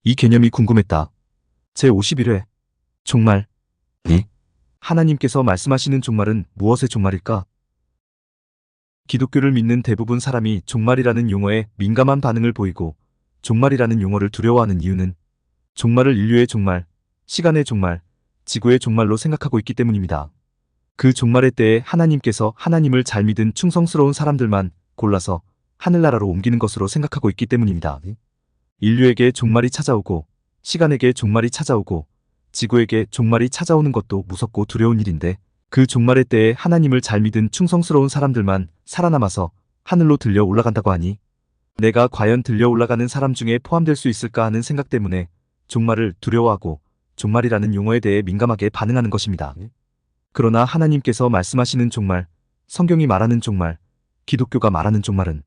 이 개념이 궁금했다. 제51회 종말. 하나님께서 말씀하시는 종말은 무엇의 종말일까? 기독교를 믿는 대부분 사람이 종말이라는 용어에 민감한 반응을 보이고 종말이라는 용어를 두려워하는 이유는 종말을 인류의 종말, 시간의 종말, 지구의 종말로 생각하고 있기 때문입니다. 그 종말의 때에 하나님께서 하나님을 잘 믿은 충성스러운 사람들만 골라서 하늘나라로 옮기는 것으로 생각하고 있기 때문입니다. 인류에게 종말이 찾아오고 시간에게 종말이 찾아오고 지구에게 종말이 찾아오는 것도 무섭고 두려운 일인데 그 종말의 때에 하나님을 잘 믿은 충성스러운 사람들만 살아남아서 하늘로 들려 올라간다고 하니 내가 과연 들려 올라가는 사람 중에 포함될 수 있을까 하는 생각 때문에 종말을 두려워하고 종말이라는 용어에 대해 민감하게 반응하는 것입니다. 그러나 하나님께서 말씀하시는 종말, 성경이 말하는 종말, 기독교가 말하는 종말은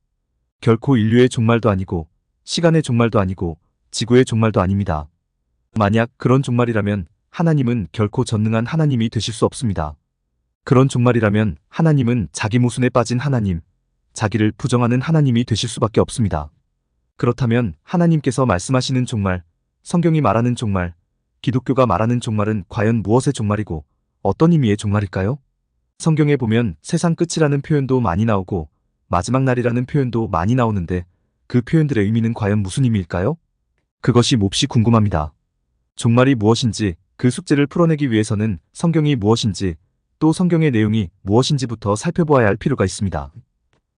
결코 인류의 종말도 아니고 시간의 종말도 아니고 지구의 종말도 아닙니다. 만약 그런 종말이라면 하나님은 결코 전능한 하나님이 되실 수 없습니다. 그런 종말이라면 하나님은 자기 모순에 빠진 하나님, 자기를 부정하는 하나님이 되실 수밖에 없습니다. 그렇다면 하나님께서 말씀하시는 종말, 성경이 말하는 종말, 기독교가 말하는 종말은 과연 무엇의 종말이고 어떤 의미의 종말일까요? 성경에 보면 세상 끝이라는 표현도 많이 나오고 마지막 날이라는 표현도 많이 나오는데 그 표현들의 의미는 과연 무슨 의미일까요? 그것이 몹시 궁금합니다. 종말이 무엇인지 그 숙제를 풀어내기 위해서는 성경이 무엇인지 또 성경의 내용이 무엇인지부터 살펴보아야 할 필요가 있습니다.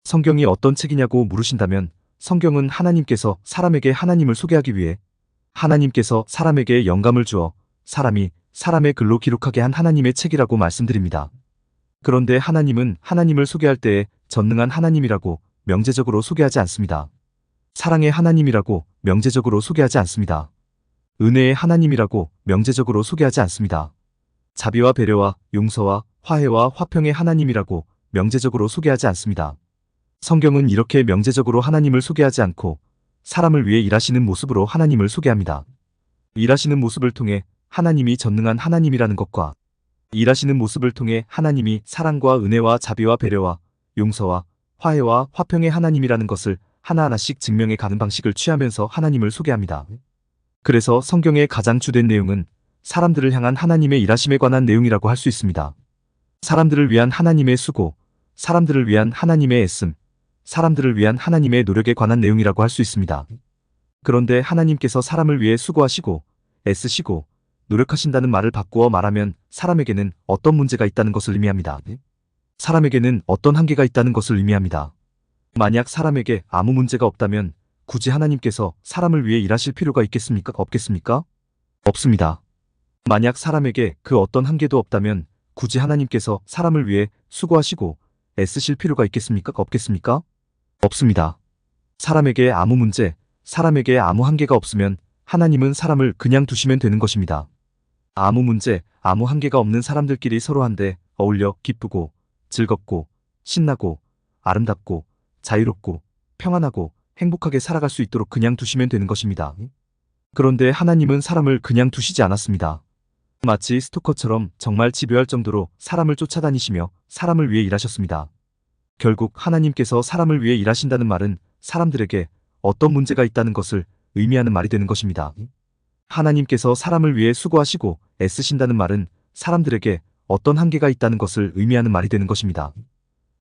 성경이 어떤 책이냐고 물으신다면 성경은 하나님께서 사람에게 하나님을 소개하기 위해 하나님께서 사람에게 영감을 주어 사람이 사람의 글로 기록하게 한 하나님의 책이라고 말씀드립니다. 그런데 하나님은 하나님을 소개할 때에 전능한 하나님이라고 명제적으로 소개하지 않습니다. 사랑의 하나님이라고 명제적으로 소개하지 않습니다. 은혜의 하나님이라고 명제적으로 소개하지 않습니다. 자비와 배려와 용서와 화해와 화평의 하나님이라고 명제적으로 소개하지 않습니다. 성경은 이렇게 명제적으로 하나님을 소개하지 않고 사람을 위해 일하시는 모습으로 하나님을 소개합니다. 일하시는 모습을 통해 하나님이 전능한 하나님이라는 것과 일하시는 모습을 통해 하나님이 사랑과 은혜와 자비와 배려와 용서와 화해와 화평의 하나님이라는 것을 하나하나씩 증명해 가는 방식을 취하면서 하나님을 소개합니다. 그래서 성경의 가장 주된 내용은 사람들을 향한 하나님의 일하심에 관한 내용이라고 할 수 있습니다. 사람들을 위한 하나님의 수고, 사람들을 위한 하나님의 애씀, 사람들을 위한 하나님의 노력에 관한 내용이라고 할 수 있습니다. 그런데 하나님께서 사람을 위해 수고하시고 애쓰시고 노력하신다는 말을 바꾸어 말하면 사람에게는 어떤 문제가 있다는 것을 의미합니다. 사람에게는 어떤 한계가 있다는 것을 의미합니다. 만약 사람에게 아무 문제가 없다면 굳이 하나님께서 사람을 위해 일하실 필요가 있겠습니까? 없겠습니까? 없습니다. 만약 사람에게 그 어떤 한계도 없다면 굳이 하나님께서 사람을 위해 수고하시고 애쓰실 필요가 있겠습니까? 없겠습니까? 없습니다. 사람에게 아무 문제, 사람에게 아무 한계가 없으면 하나님은 사람을 그냥 두시면 되는 것입니다. 아무 문제, 아무 한계가 없는 사람들끼리 서로 한데 어울려 기쁘고 즐겁고 신나고 아름답고 자유롭고 평안하고 행복하게 살아갈 수 있도록 그냥 두시면 되는 것입니다. 그런데 하나님은 사람을 그냥 두시지 않았습니다. 마치 스토커처럼 정말 집요할 정도로 사람을 쫓아다니시며 사람을 위해 일하셨습니다. 결국 하나님께서 사람을 위해 일하신다는 말은 사람들에게 어떤 문제가 있다는 것을 의미하는 말이 되는 것입니다. 하나님께서 사람을 위해 수고하시고 애쓰신다는 말은 사람들에게 어떤 한계가 있다는 것을 의미하는 말이 되는 것입니다.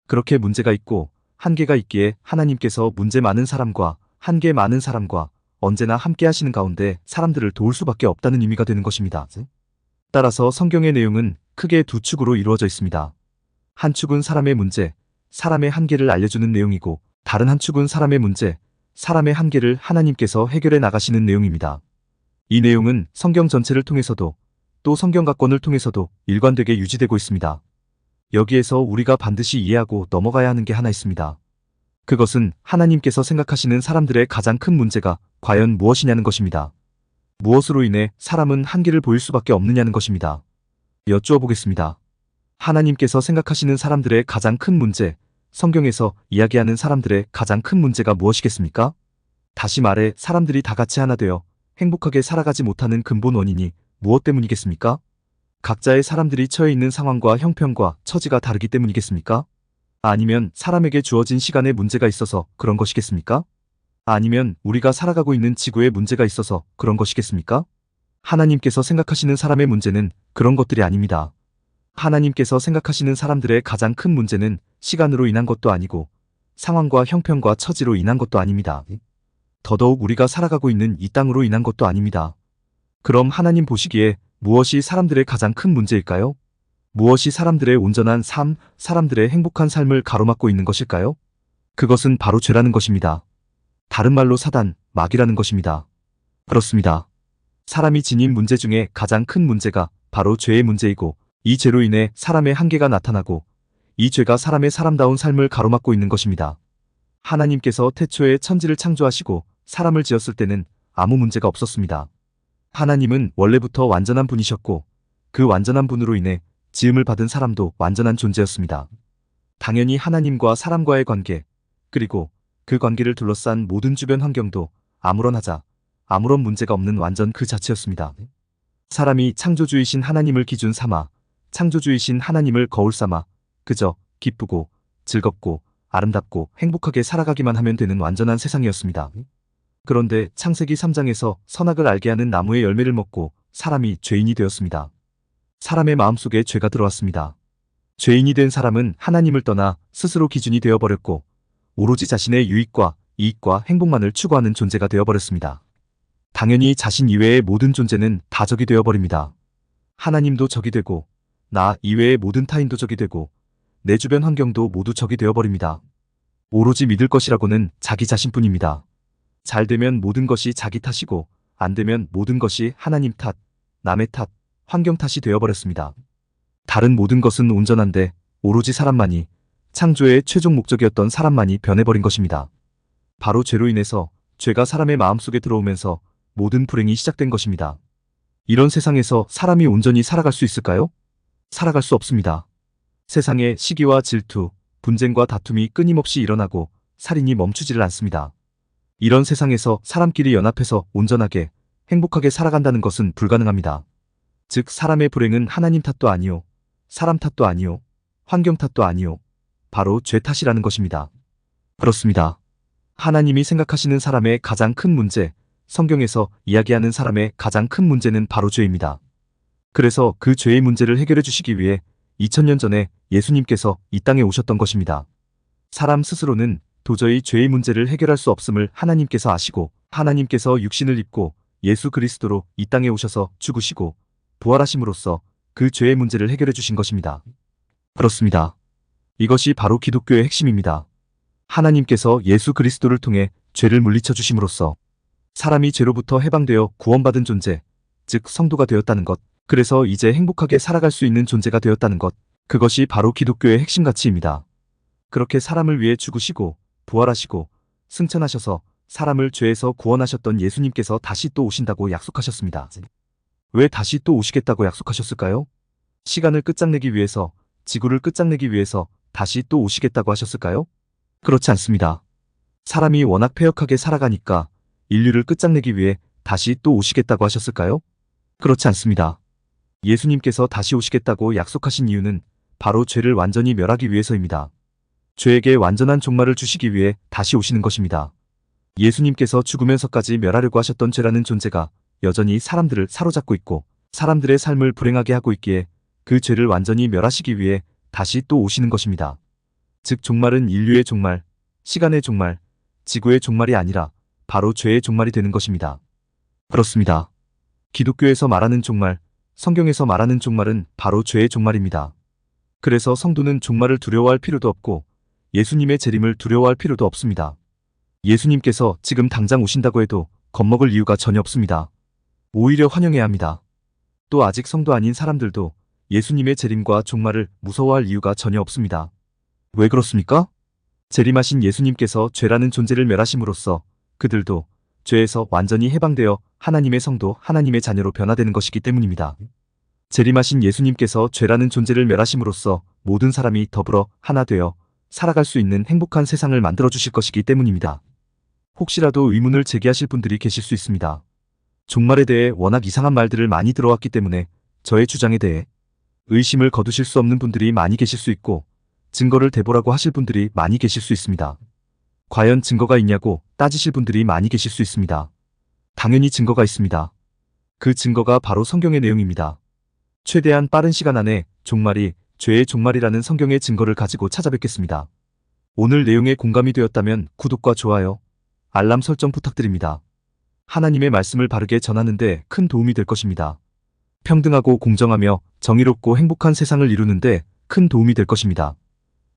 그렇게 문제가 있고 한계가 있기에 하나님께서 문제 많은 사람과 한계 많은 사람과 언제나 함께 하시는 가운데 사람들을 도울 수밖에 없다는 의미가 되는 것입니다. 따라서 성경의 내용은 크게 두 축으로 이루어져 있습니다. 한 축은 사람의 문제, 사람의 한계를 알려주는 내용이고 다른 한 축은 사람의 문제, 사람의 한계를 하나님께서 해결해 나가시는 내용입니다. 이 내용은 성경 전체를 통해서도 또 성경가권을 통해서도 일관되게 유지되고 있습니다. 여기에서 우리가 반드시 이해하고 넘어가야 하는 게 하나 있습니다. 그것은 하나님께서 생각하시는 사람들의 가장 큰 문제가 과연 무엇이냐는 것입니다. 무엇으로 인해 사람은 한계를 보일 수밖에 없느냐는 것입니다. 여쭈어 보겠습니다. 하나님께서 생각하시는 사람들의 가장 큰 문제, 성경에서 이야기하는 사람들의 가장 큰 문제가 무엇이겠습니까? 다시 말해 사람들이 다 같이 하나 되어 행복하게 살아가지 못하는 근본 원인이 무엇 때문이겠습니까? 각자의 사람들이 처해 있는 상황과 형편과 처지가 다르기 때문이겠습니까? 아니면 사람에게 주어진 시간에 문제가 있어서 그런 것이겠습니까? 아니면 우리가 살아가고 있는 지구에 문제가 있어서 그런 것이겠습니까? 하나님께서 생각하시는 사람의 문제는 그런 것들이 아닙니다. 하나님께서 생각하시는 사람들의 가장 큰 문제는 시간으로 인한 것도 아니고 상황과 형편과 처지로 인한 것도 아닙니다. 더더욱 우리가 살아가고 있는 이 땅으로 인한 것도 아닙니다. 그럼 하나님 보시기에 무엇이 사람들의 가장 큰 문제일까요? 무엇이 사람들의 온전한 삶, 사람들의 행복한 삶을 가로막고 있는 것일까요? 그것은 바로 죄라는 것입니다. 다른 말로 사단, 마귀라는 것입니다. 그렇습니다. 사람이 지닌 문제 중에 가장 큰 문제가 바로 죄의 문제이고 이 죄로 인해 사람의 한계가 나타나고 이 죄가 사람의 사람다운 삶을 가로막고 있는 것입니다. 하나님께서 태초에 천지를 창조하시고 사람을 지었을 때는 아무 문제가 없었습니다. 하나님은 원래부터 완전한 분이셨고 그 완전한 분으로 인해 지음을 받은 사람도 완전한 존재였습니다. 당연히 하나님과 사람과의 관계, 그리고 그 관계를 둘러싼 모든 주변 환경도 아무런 문제가 없는 완전 그 자체였습니다. 사람이 창조주이신 하나님을 기준 삼아, 창조주이신 하나님을 거울 삼아 그저 기쁘고 즐겁고 아름답고 행복하게 살아가기만 하면 되는 완전한 세상이었습니다. 그런데 창세기 3장에서 선악을 알게 하는 나무의 열매를 먹고 사람이 죄인이 되었습니다. 사람의 마음속에 죄가 들어왔습니다. 죄인이 된 사람은 하나님을 떠나 스스로 기준이 되어버렸고 오로지 자신의 유익과 이익과 행복만을 추구하는 존재가 되어버렸습니다. 당연히 자신 이외의 모든 존재는 다 적이 되어버립니다. 하나님도 적이 되고 나 이외의 모든 타인도 적이 되고 내 주변 환경도 모두 적이 되어버립니다. 오로지 믿을 것이라고는 자기 자신뿐입니다. 잘 되면 모든 것이 자기 탓이고 안 되면 모든 것이 하나님 탓, 남의 탓, 환경 탓이 되어버렸습니다. 다른 모든 것은 온전한데 오로지 사람만이, 창조의 최종 목적이었던 사람만이 변해버린 것입니다. 바로 죄로 인해서 죄가 사람의 마음속에 들어오면서 모든 불행이 시작된 것입니다. 이런 세상에서 사람이 온전히 살아갈 수 있을까요? 살아갈 수 없습니다. 세상에 시기와 질투, 분쟁과 다툼이 끊임없이 일어나고 살인이 멈추지를 않습니다. 이런 세상에서 사람끼리 연합해서 온전하게, 행복하게 살아간다는 것은 불가능합니다. 즉 사람의 불행은 하나님 탓도 아니요, 사람 탓도 아니요, 환경 탓도 아니요, 바로 죄 탓이라는 것입니다. 그렇습니다. 하나님이 생각하시는 사람의 가장 큰 문제, 성경에서 이야기하는 사람의 가장 큰 문제는 바로 죄입니다. 그래서 그 죄의 문제를 해결해 주시기 위해 2000년 전에 예수님께서 이 땅에 오셨던 것입니다. 사람 스스로는 도저히 죄의 문제를 해결할 수 없음을 하나님께서 아시고 하나님께서 육신을 입고 예수 그리스도로 이 땅에 오셔서 죽으시고 부활하심으로써 그 죄의 문제를 해결해 주신 것입니다. 그렇습니다. 이것이 바로 기독교의 핵심입니다. 하나님께서 예수 그리스도를 통해 죄를 물리쳐 주심으로써 사람이 죄로부터 해방되어 구원받은 존재, 즉 성도가 되었다는 것, 그래서 이제 행복하게 살아갈 수 있는 존재가 되었다는 것, 그것이 바로 기독교의 핵심 가치입니다. 그렇게 사람을 위해 죽으시고 부활하시고 승천하셔서 사람을 죄에서 구원하셨던 예수님께서 다시 또 오신다고 약속하셨습니다. 왜 다시 또 오시겠다고 약속하셨을까요? 시간을 끝장내기 위해서, 지구를 끝장내기 위해서 다시 또 오시겠다고 하셨을까요? 그렇지 않습니다. 사람이 워낙 패역하게 살아가니까 인류를 끝장내기 위해 다시 또 오시겠다고 하셨을까요? 그렇지 않습니다. 예수님께서 다시 오시겠다고 약속하신 이유는 바로 죄를 완전히 멸하기 위해서입니다. 죄에게 완전한 종말을 주시기 위해 다시 오시는 것입니다. 예수님께서 죽으면서까지 멸하려고 하셨던 죄라는 존재가 여전히 사람들을 사로잡고 있고 사람들의 삶을 불행하게 하고 있기에 그 죄를 완전히 멸하시기 위해 다시 또 오시는 것입니다. 즉 종말은 인류의 종말, 시간의 종말, 지구의 종말이 아니라 바로 죄의 종말이 되는 것입니다. 그렇습니다. 기독교에서 말하는 종말, 성경에서 말하는 종말은 바로 죄의 종말입니다. 그래서 성도는 종말을 두려워할 필요도 없고 예수님의 재림을 두려워할 필요도 없습니다. 예수님께서 지금 당장 오신다고 해도 겁먹을 이유가 전혀 없습니다. 오히려 환영해야 합니다. 또 아직 성도 아닌 사람들도 예수님의 재림과 종말을 무서워할 이유가 전혀 없습니다. 왜 그렇습니까? 재림하신 예수님께서 죄라는 존재를 멸하심으로써 그들도 죄에서 완전히 해방되어 하나님의 성도, 하나님의 자녀로 변화되는 것이기 때문입니다. 재림하신 예수님께서 죄라는 존재를 멸하심으로써 모든 사람이 더불어 하나 되어 살아갈 수 있는 행복한 세상을 만들어 주실 것이기 때문입니다. 혹시라도 의문을 제기하실 분들이 계실 수 있습니다. 종말에 대해 워낙 이상한 말들을 많이 들어왔기 때문에 저의 주장에 대해 의심을 거두실 수 없는 분들이 많이 계실 수 있고 증거를 대보라고 하실 분들이 많이 계실 수 있습니다. 과연 증거가 있냐고 따지실 분들이 많이 계실 수 있습니다. 당연히 증거가 있습니다. 그 증거가 바로 성경의 내용입니다. 최대한 빠른 시간 안에 종말이 죄의 종말이라는 성경의 증거를 가지고 찾아뵙겠습니다. 오늘 내용에 공감이 되었다면 구독과 좋아요, 알람 설정 부탁드립니다. 하나님의 말씀을 바르게 전하는데 큰 도움이 될 것입니다. 평등하고 공정하며 정의롭고 행복한 세상을 이루는데 큰 도움이 될 것입니다.